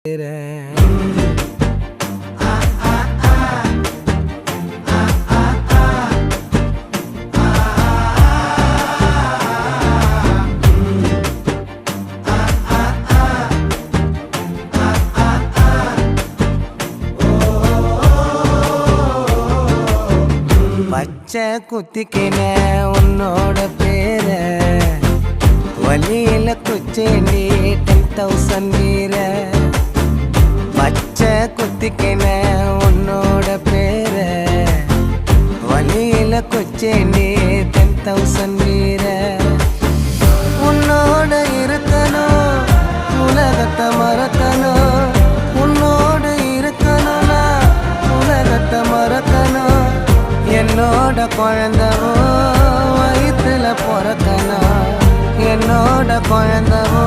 பச்சை குத்திக்கின உன்னோட பேர வலியில குச்சேண்டி 10,000 வீர. பச்சை குத்திக்கின உன்னோட பேர வலியில குச்சேண்டி 10,000 வீர. உன்னோட இருக்கணும் உலகத்தை மறக்கணும், உன்னோட இருக்கணும்னா உலகத்தை மறக்கணும். என்னோட குழந்தவோ வயிற்றுல பிறக்கணும், என்னோட குழந்தவோ